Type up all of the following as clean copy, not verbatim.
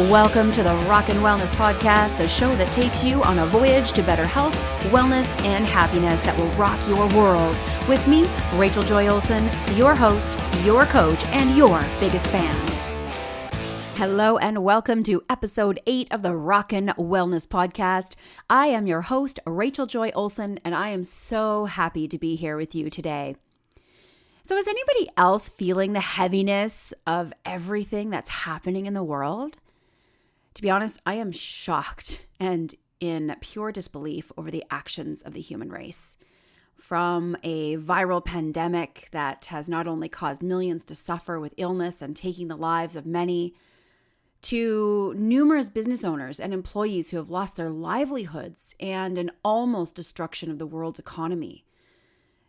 Welcome to the Rockin Wellness Podcast, the show that takes you on a voyage to better health, wellness, and happiness that will rock your world. With me, Rachel Joy Olson, your host, your coach, and your biggest fan. Hello and welcome to episode 8 of the Rockin Wellness Podcast. I am your host, Rachel Joy Olson, and I am so happy to be here with you today. So is anybody else feeling the heaviness of everything that's happening in the world? To be honest, I am shocked and in pure disbelief over the actions of the human race. From a viral pandemic that has not only caused millions to suffer with illness and taking the lives of many, to numerous business owners and employees who have lost their livelihoods and an almost destruction of the world's economy,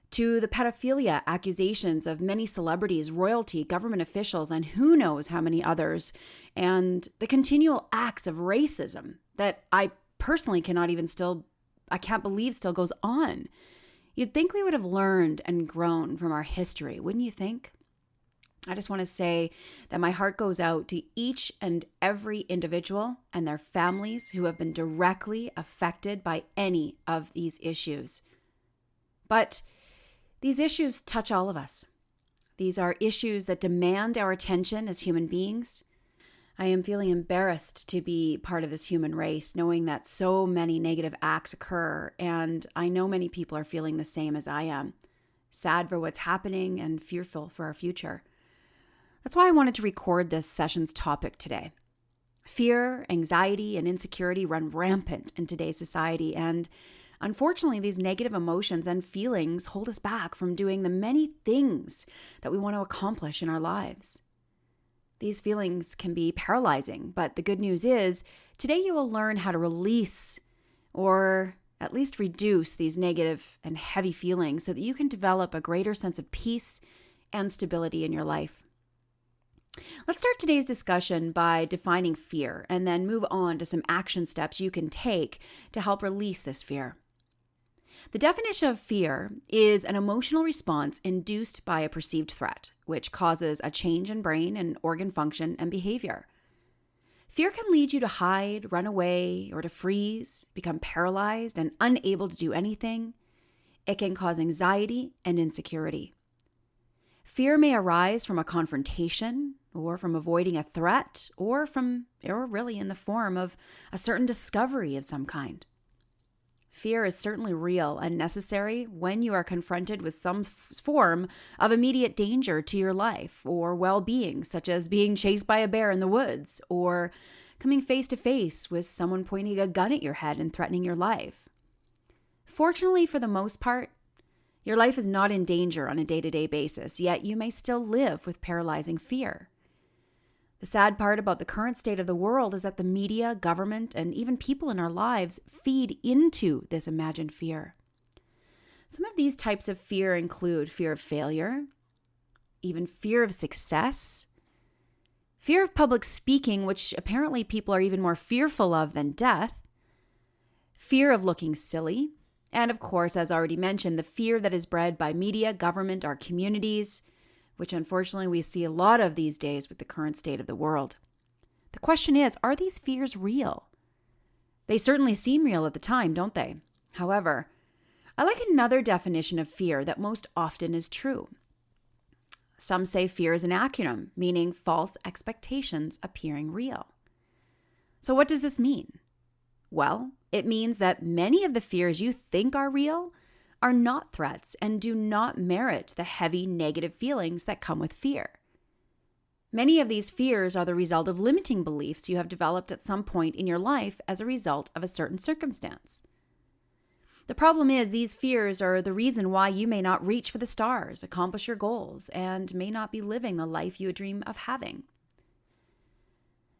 to the pedophilia accusations of many celebrities, royalty, government officials, and who knows how many others, and the continual acts of racism that I personally I can't believe still goes on. You'd think we would have learned and grown from our history, wouldn't you think? I just want to say that my heart goes out to each and every individual and their families who have been directly affected by any of these issues. But these issues touch all of us. These are issues that demand our attention as human beings. I am feeling embarrassed to be part of this human race, knowing that so many negative acts occur, and I know many people are feeling the same as I am, sad for what's happening and fearful for our future. That's why I wanted to record this session's topic today. Fear, anxiety, and insecurity run rampant in today's society, and unfortunately, these negative emotions and feelings hold us back from doing the many things that we want to accomplish in our lives. These feelings can be paralyzing, but the good news is today you will learn how to release or at least reduce these negative and heavy feelings so that you can develop a greater sense of peace and stability in your life. Let's start today's discussion by defining fear and then move on to some action steps you can take to help release this fear. The definition of fear is an emotional response induced by a perceived threat, which causes a change in brain and organ function and behavior. Fear can lead you to hide, run away, or to freeze, become paralyzed and unable to do anything. It can cause anxiety and insecurity. Fear may arise from a confrontation, or from avoiding a threat, or really in the form of a certain discovery of some kind. Fear is certainly real and necessary when you are confronted with some form of immediate danger to your life or well-being, such as being chased by a bear in the woods or coming face to face with someone pointing a gun at your head and threatening your life. Fortunately, for the most part, your life is not in danger on a day-to-day basis, yet you may still live with paralyzing fear. The sad part about the current state of the world is that the media, government, and even people in our lives feed into this imagined fear. Some of these types of fear include fear of failure, even fear of success, fear of public speaking, which apparently people are even more fearful of than death, fear of looking silly, and of course, as already mentioned, the fear that is bred by media, government, our communities, which unfortunately we see a lot of these days with the current state of the world. The question is, are these fears real? They certainly seem real at the time, don't they? However, I like another definition of fear that most often is true. Some say fear is an acronym, meaning false expectations appearing real. So what does this mean? Well, it means that many of the fears you think are real are not threats and do not merit the heavy negative feelings that come with fear. Many of these fears are the result of limiting beliefs you have developed at some point in your life as a result of a certain circumstance. The problem is these fears are the reason why you may not reach for the stars, accomplish your goals, and may not be living the life you dream of having.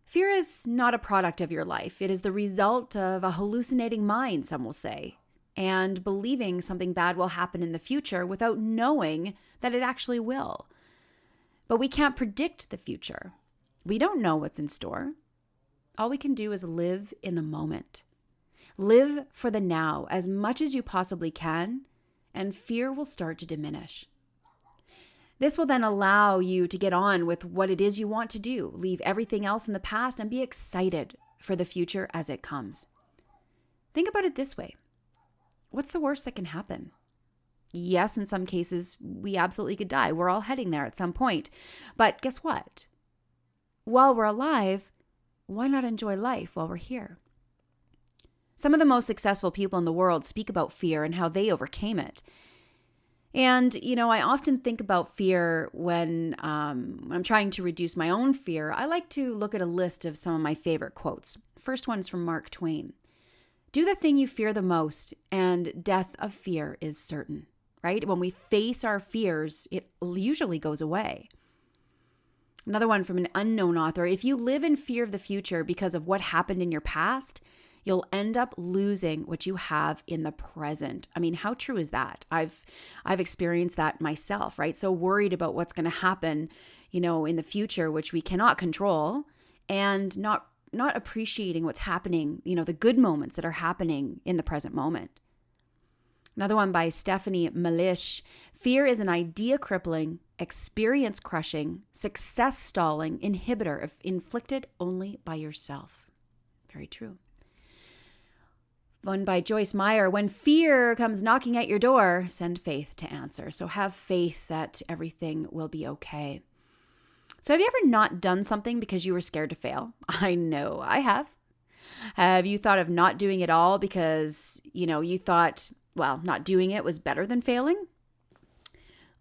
Fear is not a product of your life. It is the result of a hallucinating mind, some will say, and believing something bad will happen in the future without knowing that it actually will. But we can't predict the future. We don't know what's in store. All we can do is live in the moment. Live for the now as much as you possibly can, and fear will start to diminish. This will then allow you to get on with what it is you want to do, leave everything else in the past, and be excited for the future as it comes. Think about it this way. What's the worst that can happen? Yes, in some cases, we absolutely could die. We're all heading there at some point. But guess what? While we're alive, why not enjoy life while we're here? Some of the most successful people in the world speak about fear and how they overcame it. And, I often think about fear when I'm trying to reduce my own fear. I like to look at a list of some of my favorite quotes. First one's from Mark Twain. Do the thing you fear the most, and death of fear is certain, right? When we face our fears, it usually goes away. Another one from an unknown author. If you live in fear of the future because of what happened in your past, you'll end up losing what you have in the present. I mean, how true is that? I've experienced that myself, right? So worried about what's going to happen, in the future, which we cannot control, and not appreciating what's happening, the good moments that are happening in the present moment. Another one by Stephanie Malish. Fear is an idea crippling, experience crushing, success stalling inhibitor inflicted only by yourself. Very true. One by Joyce Meyer. When fear comes knocking at your door, send faith to answer. So have faith that everything will be okay. So have you ever not done something because you were scared to fail? I know I have. Have you thought of not doing it all because, you thought, not doing it was better than failing?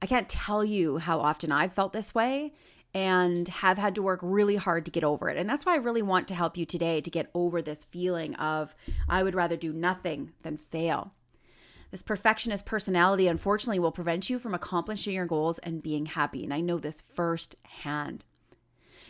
I can't tell you how often I've felt this way and have had to work really hard to get over it. And that's why I really want to help you today to get over this feeling of, I would rather do nothing than fail. This perfectionist personality, unfortunately, will prevent you from accomplishing your goals and being happy. And I know this firsthand.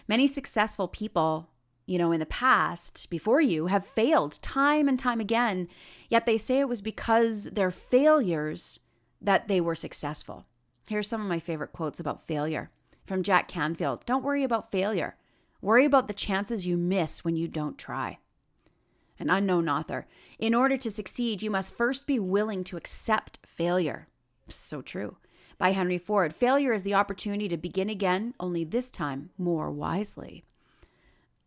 Many successful people, in the past, before you, have failed time and time again, yet they say it was because their failures that they were successful. Here's some of my favorite quotes about failure. From Jack Canfield. Don't worry about failure. Worry about the chances you miss when you don't try. An unknown author. In order to succeed, you must first be willing to accept failure. So true. By Henry Ford. Failure is the opportunity to begin again, only this time more wisely.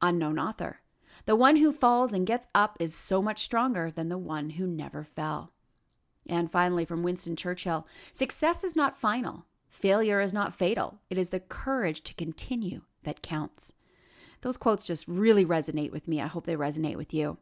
Unknown author. The one who falls and gets up is so much stronger than the one who never fell. And finally, from Winston Churchill. Success is not final. Failure is not fatal. It is the courage to continue that counts. Those quotes just really resonate with me. I hope they resonate with you.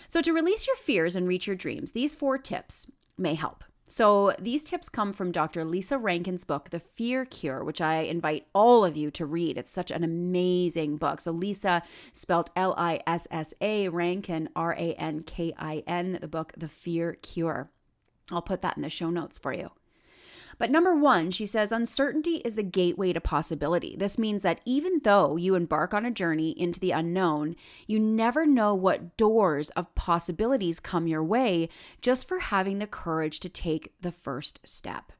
So to release your fears and reach your dreams, these 4 tips may help. So these tips come from Dr. Lisa Rankin's book, The Fear Cure, which I invite all of you to read. It's such an amazing book. So Lisa, spelled Lissa, Rankin, Rankin, the book, The Fear Cure. I'll put that in the show notes for you. But number 1, she says, uncertainty is the gateway to possibility. This means that even though you embark on a journey into the unknown, you never know what doors of possibilities come your way just for having the courage to take the first step.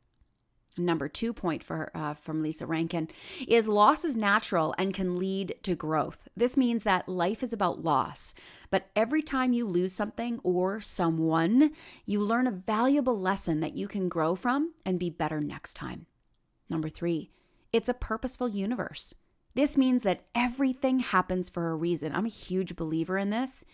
Number 2 point from Lisa Rankin is loss is natural and can lead to growth. This means that life is about loss, but every time you lose something or someone, you learn a valuable lesson that you can grow from and be better next time. Number 3, it's a purposeful universe. This means that everything happens for a reason. I'm a huge believer in this.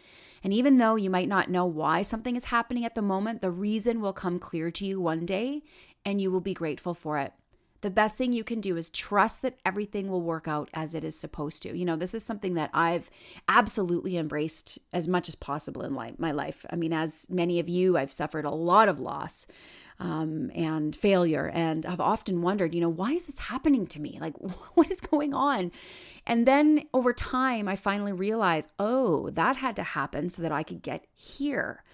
And even though you might not know why something is happening at the moment, the reason will come clear to you one day and you will be grateful for it. The best thing you can do is trust that everything will work out as it is supposed to. This is something that I've absolutely embraced as much as possible in my life. I mean, as many of you, I've suffered a lot of loss and failure, and I've often wondered, why is this happening to me? Like, what is going on? And then over time, I finally realized, that had to happen so that I could get here.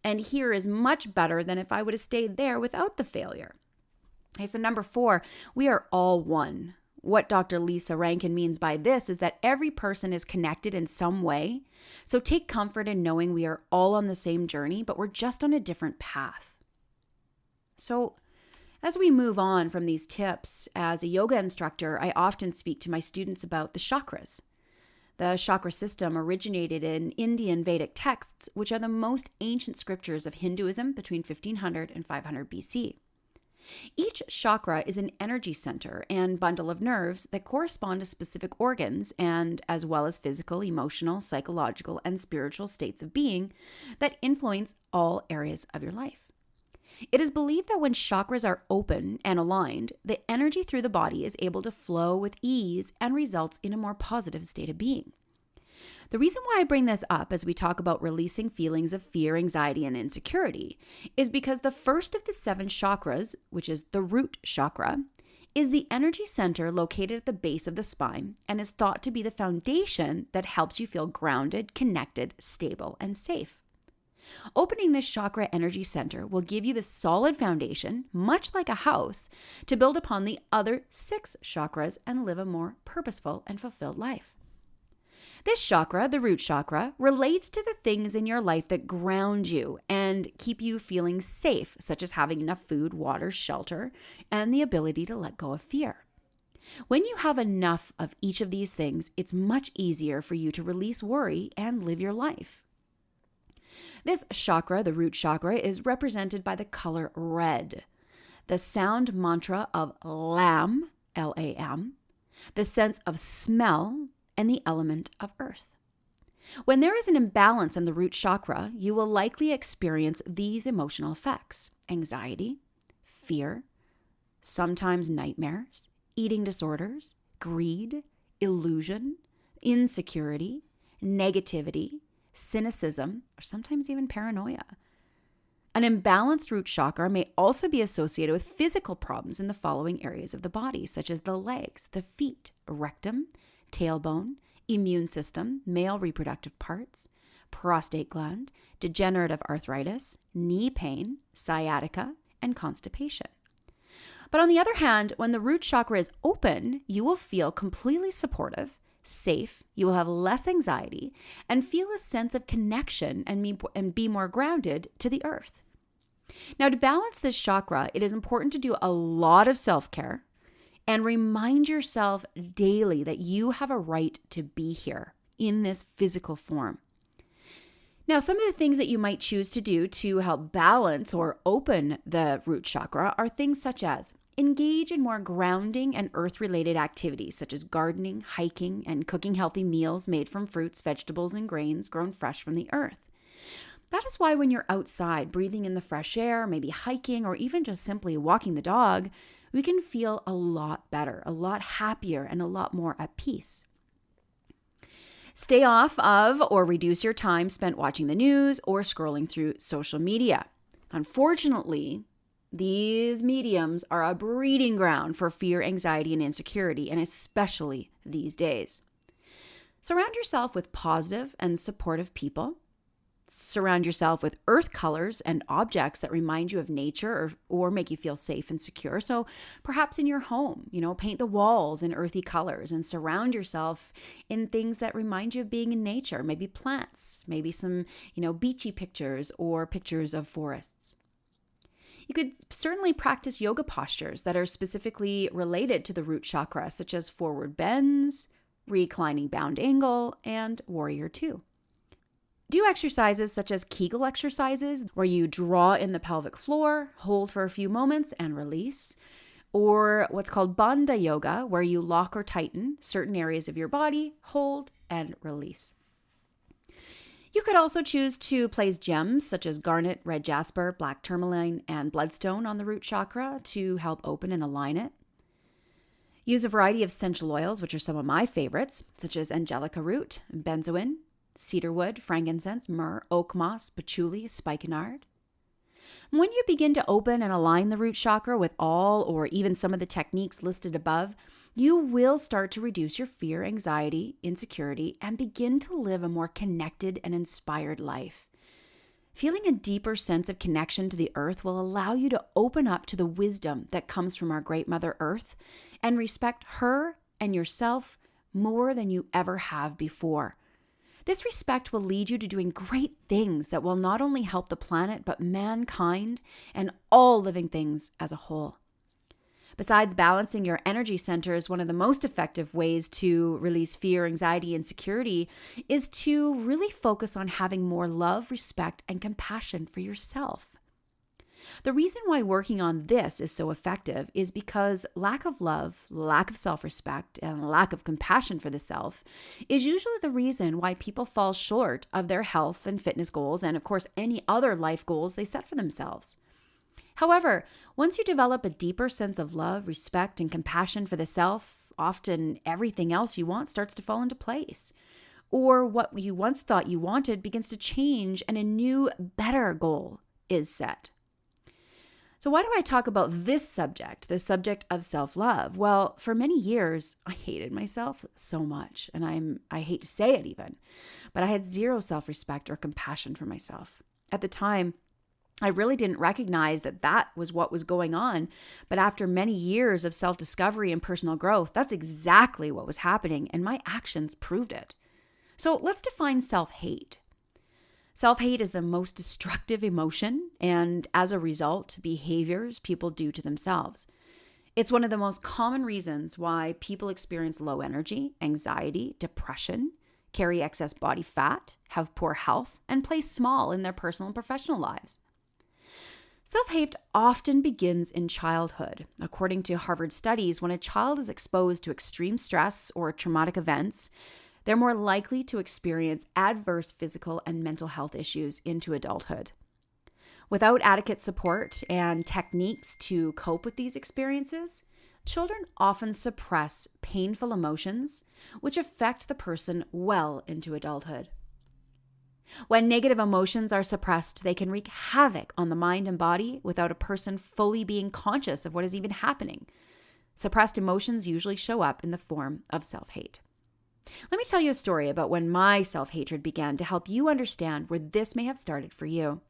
And here is much better than if I would have stayed there without the failure. Okay, so number 4, we are all one. What Dr. Lisa Rankin means by this is that every person is connected in some way. So take comfort in knowing we are all on the same journey, but we're just on a different path. So as we move on from these tips, as a yoga instructor, I often speak to my students about the chakras. The chakra system originated in Indian Vedic texts, which are the most ancient scriptures of Hinduism between 1500 and 500 BC. Each chakra is an energy center and bundle of nerves that correspond to specific organs and as well as physical, emotional, psychological, and spiritual states of being that influence all areas of your life. It is believed that when chakras are open and aligned, the energy through the body is able to flow with ease and results in a more positive state of being. The reason why I bring this up as we talk about releasing feelings of fear, anxiety, and insecurity is because the first of the 7 chakras, which is the root chakra, is the energy center located at the base of the spine and is thought to be the foundation that helps you feel grounded, connected, stable, and safe. Opening this chakra energy center will give you the solid foundation, much like a house, to build upon the other 6 chakras and live a more purposeful and fulfilled life. This chakra, the root chakra, relates to the things in your life that ground you and keep you feeling safe, such as having enough food, water, shelter, and the ability to let go of fear. When you have enough of each of these things, it's much easier for you to release worry and live your life. This chakra, the root chakra, is represented by the color red, the sound mantra of Lam, L-A-M, the sense of smell, and the element of earth. When there is an imbalance in the root chakra, you will likely experience these emotional effects: anxiety, fear, sometimes nightmares, eating disorders, greed, illusion, insecurity, negativity, cynicism, or sometimes even paranoia. An imbalanced root chakra may also be associated with physical problems in the following areas of the body, such as the legs, the feet, rectum, tailbone, immune system, male reproductive parts, prostate gland, degenerative arthritis, knee pain, sciatica, and constipation. But on the other hand, when the root chakra is open, you will feel completely supportive, safe, you will have less anxiety, and feel a sense of connection and be more grounded to the earth. Now, to balance this chakra, it is important to do a lot of self-care and remind yourself daily that you have a right to be here in this physical form. Now, some of the things that you might choose to do to help balance or open the root chakra are things such as engage in more grounding and earth-related activities such as gardening, hiking, and cooking healthy meals made from fruits, vegetables, and grains grown fresh from the earth. That is why when you're outside breathing in the fresh air, maybe hiking, or even just simply walking the dog, we can feel a lot better, a lot happier, and a lot more at peace. Stay off of or reduce your time spent watching the news or scrolling through social media. Unfortunately, these mediums are a breeding ground for fear, anxiety, and insecurity, and especially these days. Surround yourself with positive and supportive people. Surround yourself with earth colors and objects that remind you of nature or make you feel safe and secure. So perhaps in your home, paint the walls in earthy colors and surround yourself in things that remind you of being in nature, maybe plants, maybe some, beachy pictures or pictures of forests. You could certainly practice yoga postures that are specifically related to the root chakra, such as forward bends, reclining bound angle, and warrior two. Do exercises such as Kegel exercises, where you draw in the pelvic floor, hold for a few moments, and release. Or what's called Bandha yoga, where you lock or tighten certain areas of your body, hold, and release. You could also choose to place gems such as garnet, red jasper, black tourmaline, and bloodstone on the root chakra to help open and align it. Use a variety of essential oils, which are some of my favorites, such as angelica root, benzoin, cedarwood, frankincense, myrrh, oak moss, patchouli, spikenard. When you begin to open and align the root chakra with all or even some of the techniques listed above, you will start to reduce your fear, anxiety, insecurity, and begin to live a more connected and inspired life. Feeling a deeper sense of connection to the earth will allow you to open up to the wisdom that comes from our great Mother Earth and respect her and yourself more than you ever have before. This respect will lead you to doing great things that will not only help the planet, but mankind and all living things as a whole. Besides, balancing your energy center is one of the most effective ways to release fear, anxiety, and insecurity is to really focus on having more love, respect, and compassion for yourself. The reason why working on this is so effective is because lack of love, lack of self-respect, and lack of compassion for the self is usually the reason why people fall short of their health and fitness goals and, of course, any other life goals they set for themselves. However, once you develop a deeper sense of love, respect, and compassion for the self, often everything else you want starts to fall into place. Or what you once thought you wanted begins to change and a new, better goal is set. So why do I talk about this subject, the subject of self-love? Well, for many years, I hated myself so much, and I hate to say it even, but I had zero self-respect or compassion for myself. At the time, I really didn't recognize that was what was going on, but after many years of self-discovery and personal growth, that's exactly what was happening, and my actions proved it. So let's define self-hate. Self-hate is the most destructive emotion and, as a result, behaviors people do to themselves. It's one of the most common reasons why people experience low energy, anxiety, depression, carry excess body fat, have poor health, and play small in their personal and professional lives. Self-hate often begins in childhood. According to Harvard studies, when a child is exposed to extreme stress or traumatic events, they're more likely to experience adverse physical and mental health issues into adulthood. Without adequate support and techniques to cope with these experiences, children often suppress painful emotions, which affect the person well into adulthood. When negative emotions are suppressed, they can wreak havoc on the mind and body without a person fully being conscious of what is even happening. Suppressed emotions usually show up in the form of self-hate. Let me tell you a story about when my self-hatred began to help you understand where this may have started for you.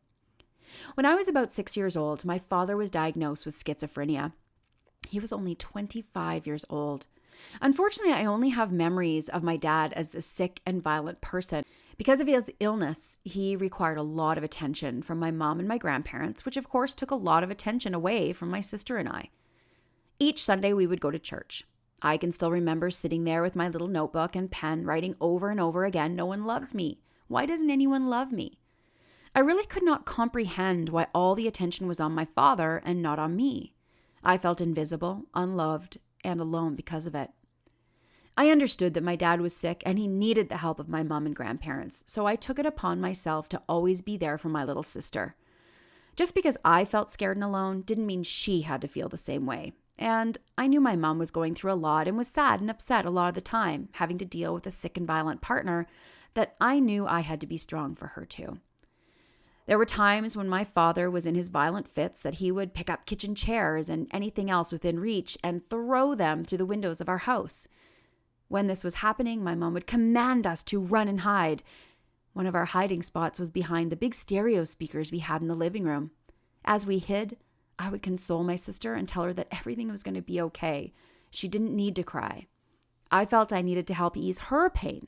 When I was about 6 years old, my father was diagnosed with schizophrenia. He was only 25 years old. Unfortunately, I only have memories of my dad as a sick and violent person. Because of his illness, he required a lot of attention from my mom and my grandparents, which of course took a lot of attention away from my sister and I. Each Sunday we would go to church. I can still remember sitting there with my little notebook and pen, writing over and over again, "No one loves me. Why doesn't anyone love me?" I really could not comprehend why all the attention was on my father and not on me. I felt invisible, unloved, and alone because of it. I understood that my dad was sick and he needed the help of my mom and grandparents, so I took it upon myself to always be there for my little sister. Just because I felt scared and alone didn't mean she had to feel the same way. And I knew my mom was going through a lot and was sad and upset a lot of the time, having to deal with a sick and violent partner, that I knew I had to be strong for her too. There were times when my father was in his violent fits that he would pick up kitchen chairs and anything else within reach and throw them through the windows of our house. When this was happening, my mom would command us to run and hide. One of our hiding spots was behind the big stereo speakers we had in the living room. As we hid, I would console my sister and tell her that everything was going to be okay. She didn't need to cry. I felt I needed to help ease her pain.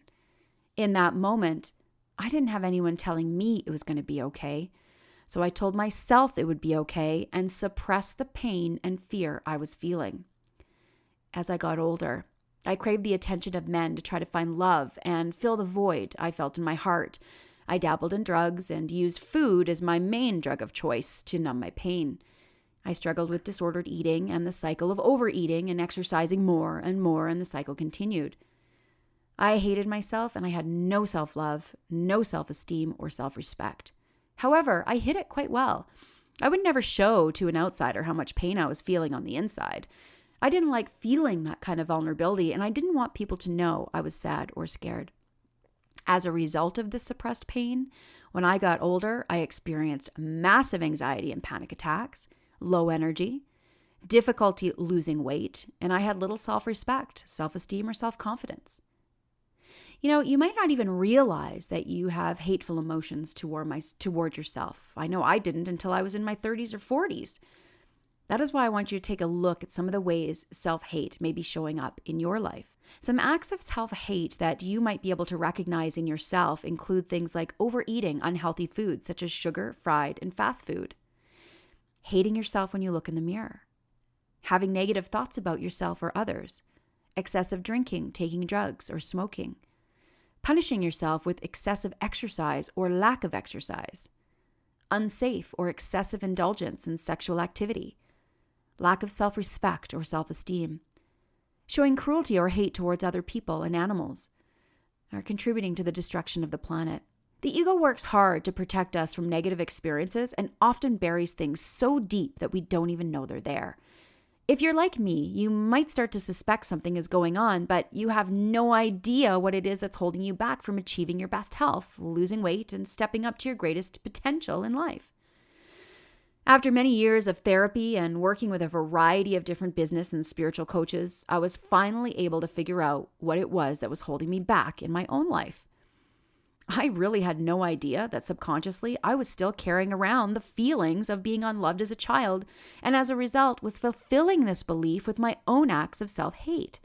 In that moment, I didn't have anyone telling me it was going to be okay. So I told myself it would be okay and suppressed the pain and fear I was feeling. As I got older, I craved the attention of men to try to find love and fill the void I felt in my heart. I dabbled in drugs and used food as my main drug of choice to numb my pain. I struggled with disordered eating and the cycle of overeating and exercising more, and the cycle continued. I hated myself and I had no self-love, no self-esteem or self-respect. However, I hid it quite well. I would never show to an outsider how much pain I was feeling on the inside. I didn't like feeling that kind of vulnerability, and I didn't want people to know I was sad or scared. As a result of this suppressed pain, when I got older, I experienced massive anxiety and panic attacks, low energy, difficulty losing weight, and I had little self-respect, self-esteem, or self-confidence. You might not even realize that you have hateful emotions toward yourself. I know I didn't until I was in my 30s or 40s. That is why I want you to take a look at some of the ways self-hate may be showing up in your life. Some acts of self-hate that you might be able to recognize in yourself include things like overeating unhealthy foods such as sugar, fried, and fast food. Hating yourself when you look in the mirror. Having negative thoughts about yourself or others. Excessive drinking, taking drugs, or smoking. Punishing yourself with excessive exercise or lack of exercise. unsafe or excessive indulgence in sexual activity, lack of self-respect or self-esteem, showing cruelty or hate towards other people and animals, or contributing to the destruction of the planet. The ego works hard to protect us from negative experiences and often buries things so deep that we don't even know they're there. If you're like me, you might start to suspect something is going on, but you have no idea what it is that's holding you back from achieving your best health, losing weight, and stepping up to your greatest potential in life. After many years of therapy and working with a variety of different business and spiritual coaches, I was finally able to figure out what it was that was holding me back in my own life. I really had no idea that subconsciously I was still carrying around the feelings of being unloved as a child, and as a result was fulfilling this belief with my own acts of self-hate.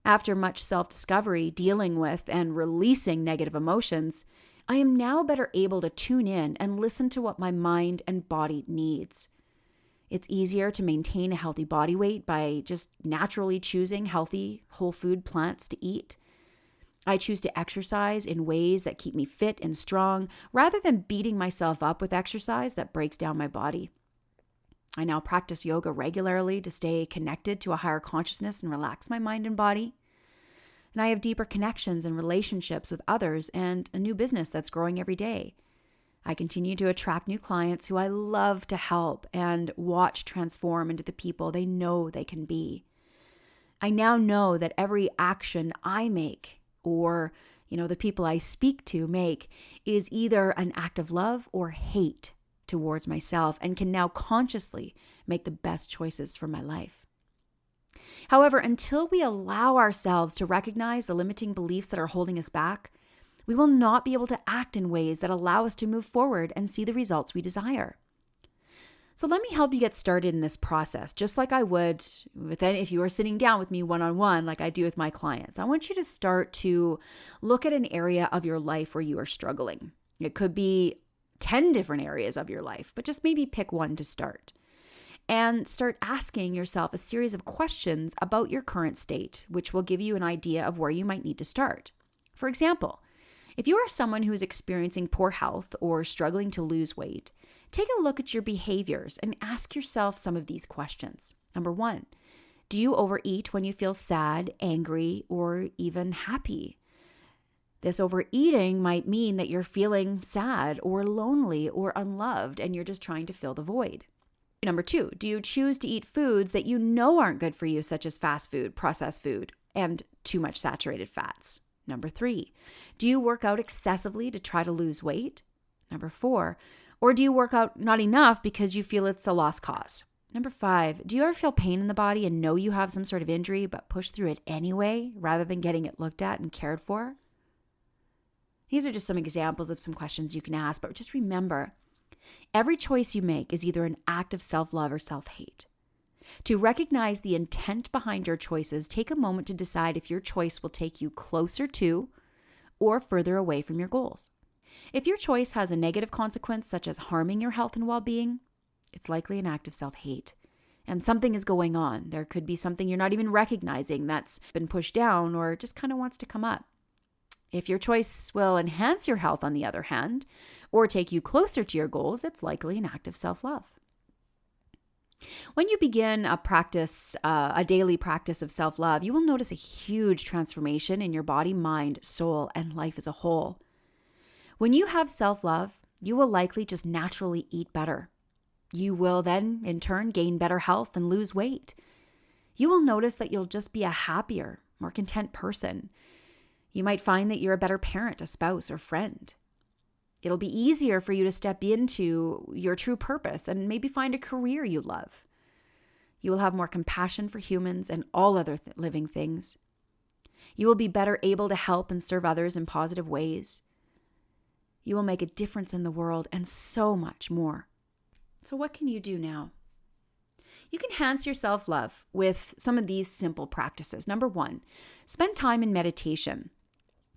After much self-discovery, dealing with and releasing negative emotions, I am now better able to tune in and listen to what my mind and body needs. It's easier to maintain a healthy body weight by just naturally choosing healthy, whole food plants to eat. I choose to exercise in ways that keep me fit and strong rather than beating myself up with exercise that breaks down my body. I now practice yoga regularly to stay connected to a higher consciousness and relax my mind and body. And I have deeper connections and relationships with others and a new business that's growing every day. I continue to attract new clients who I love to help and watch transform into the people they know they can be. I now know that every action I make or, the people I speak to make is either an act of love or hate towards myself and can now consciously make the best choices for my life. However, until we allow ourselves to recognize the limiting beliefs that are holding us back, we will not be able to act in ways that allow us to move forward and see the results we desire. So let me help you get started in this process, just like I would if you were sitting down with me one-on-one like I do with my clients. I want you to start to look at an area of your life where you are struggling. It could be 10 different areas of your life, but just maybe pick one to start. And start asking yourself a series of questions about your current state, which will give you an idea of where you might need to start. For example, if you are someone who is experiencing poor health or struggling to lose weight, take a look at your behaviors and ask yourself some of these questions. Number 1, do you overeat when you feel sad, angry, or even happy? This overeating might mean that you're feeling sad or lonely or unloved and you're just trying to fill the void. Number 2, do you choose to eat foods that you know aren't good for you, such as fast food, processed food, and too much saturated fats? Number 3, do you work out excessively to try to lose weight? Number 4, or do you work out not enough because you feel it's a lost cause? Number 5, do you ever feel pain in the body and know you have some sort of injury but push through it anyway rather than getting it looked at and cared for? These are just some examples of some questions you can ask, but just remember, every choice you make is either an act of self-love or self-hate. To recognize the intent behind your choices, take a moment to decide if your choice will take you closer to or further away from your goals. If your choice has a negative consequence, such as harming your health and well-being, it's likely an act of self-hate. And something is going on. There could be something you're not even recognizing that's been pushed down or just kind of wants to come up. If your choice will enhance your health, on the other hand, or take you closer to your goals, it's likely an act of self-love. When you begin a daily practice of self-love, you will notice a huge transformation in your body, mind, soul, and life as a whole. When you have self-love, you will likely just naturally eat better. You will then, in turn, gain better health and lose weight. You will notice that you'll just be a happier, more content person. You might find that you're a better parent, a spouse, or friend. It'll be easier for you to step into your true purpose and maybe find a career you love. You will have more compassion for humans and all other living things. You will be better able to help and serve others in positive ways. You will make a difference in the world and so much more. So what can you do now? You can enhance your self-love with some of these simple practices. Number 1, spend time in meditation.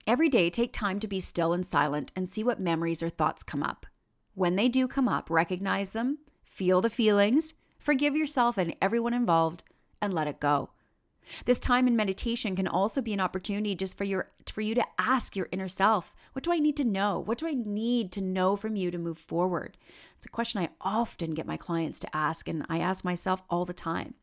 Every day, take time to be still and silent and see what memories or thoughts come up. When they do come up, recognize them, feel the feelings, forgive yourself and everyone involved, and let it go. This time in meditation can also be an opportunity just for you to ask your inner self, what do I need to know? What do I need to know from you to move forward? It's a question I often get my clients to ask, and I ask myself all the time.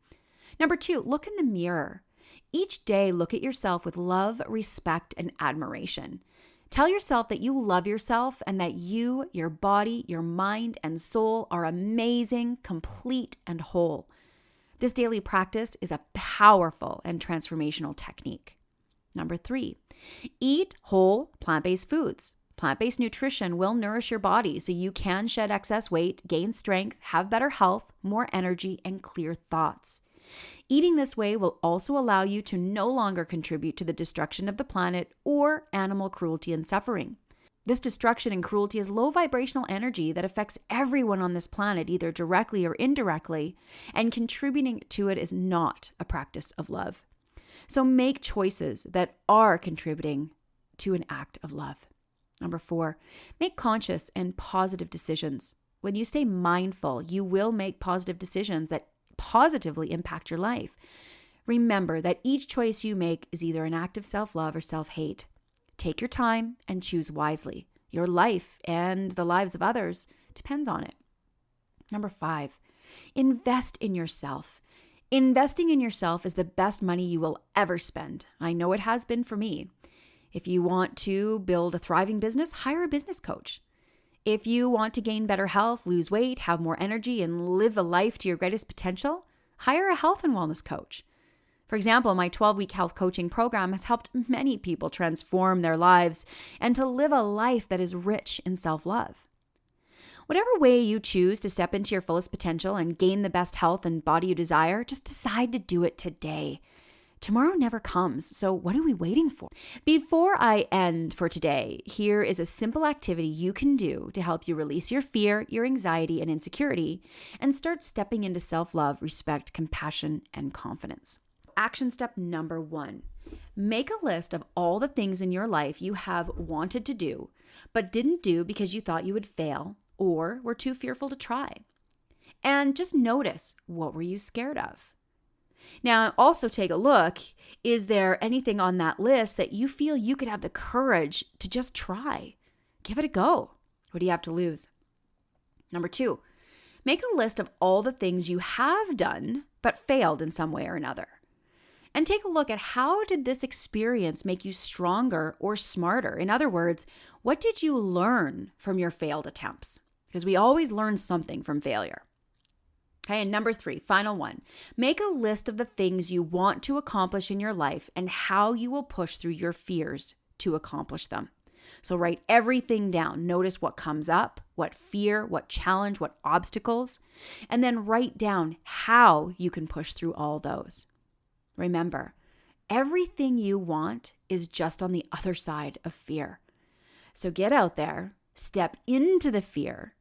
Number 2, look in the mirror. Each day, look at yourself with love, respect, and admiration. Tell yourself that you love yourself and that you, your body, your mind, and soul are amazing, complete, and whole. This daily practice is a powerful and transformational technique. Number 3, eat whole plant-based foods. Plant-based nutrition will nourish your body so you can shed excess weight, gain strength, have better health, more energy, and clear thoughts. Eating this way will also allow you to no longer contribute to the destruction of the planet or animal cruelty and suffering. This destruction and cruelty is low vibrational energy that affects everyone on this planet, either directly or indirectly, and contributing to it is not a practice of love. So make choices that are contributing to an act of love. Number 4, make conscious and positive decisions. When you stay mindful, you will make positive decisions that positively impact your life. Remember that each choice you make is either an act of self-love or self-hate. Take your time and choose wisely. Your life and the lives of others depends on it. Number 5, invest in yourself. Investing in yourself is the best money you will ever spend. I know it has been for me. If you want to build a thriving business, hire a business coach. If you want to gain better health, lose weight, have more energy, and live a life to your greatest potential, hire a health and wellness coach. For example, my 12-week health coaching program has helped many people transform their lives and to live a life that is rich in self-love. Whatever way you choose to step into your fullest potential and gain the best health and body you desire, just decide to do it today. Tomorrow never comes, so what are we waiting for? Before I end for today, here is a simple activity you can do to help you release your fear, your anxiety, and insecurity, and start stepping into self-love, respect, compassion, and confidence. Action step number 1, make a list of all the things in your life you have wanted to do, but didn't do because you thought you would fail or were too fearful to try. And just notice, what were you scared of? Now, also take a look, is there anything on that list that you feel you could have the courage to just try? Give it a go. What do you have to lose? Number 2, make a list of all the things you have done but failed in some way or another. And take a look at how did this experience make you stronger or smarter? In other words, what did you learn from your failed attempts? Because we always learn something from failure. Okay, and number 3, final one, make a list of the things you want to accomplish in your life and how you will push through your fears to accomplish them. So write everything down. Notice what comes up, what fear, what challenge, what obstacles, and then write down how you can push through all those. Remember, everything you want is just on the other side of fear. So get out there, step into the fear.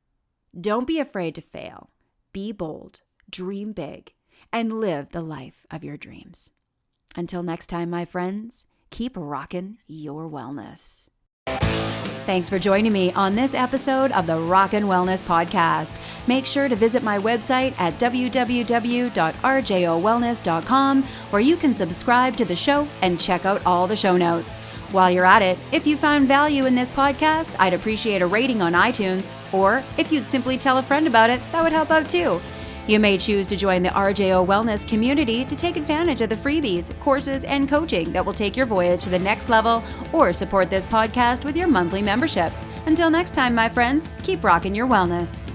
Don't be afraid to fail. Be bold, dream big, and live the life of your dreams. Until next time, my friends, keep rockin' your wellness. Thanks for joining me on this episode of the Rockin Wellness Podcast. Make sure to visit my website at www.rjowellness.com, where you can subscribe to the show and check out all the show notes. While you're at it, if you found value in this podcast, I'd appreciate a rating on iTunes, or if you'd simply tell a friend about it, that would help out too. You may choose to join the R.J.O. Wellness community to take advantage of the freebies, courses, and coaching that will take your voyage to the next level, or support this podcast with your monthly membership. Until next time, my friends, keep rocking your wellness.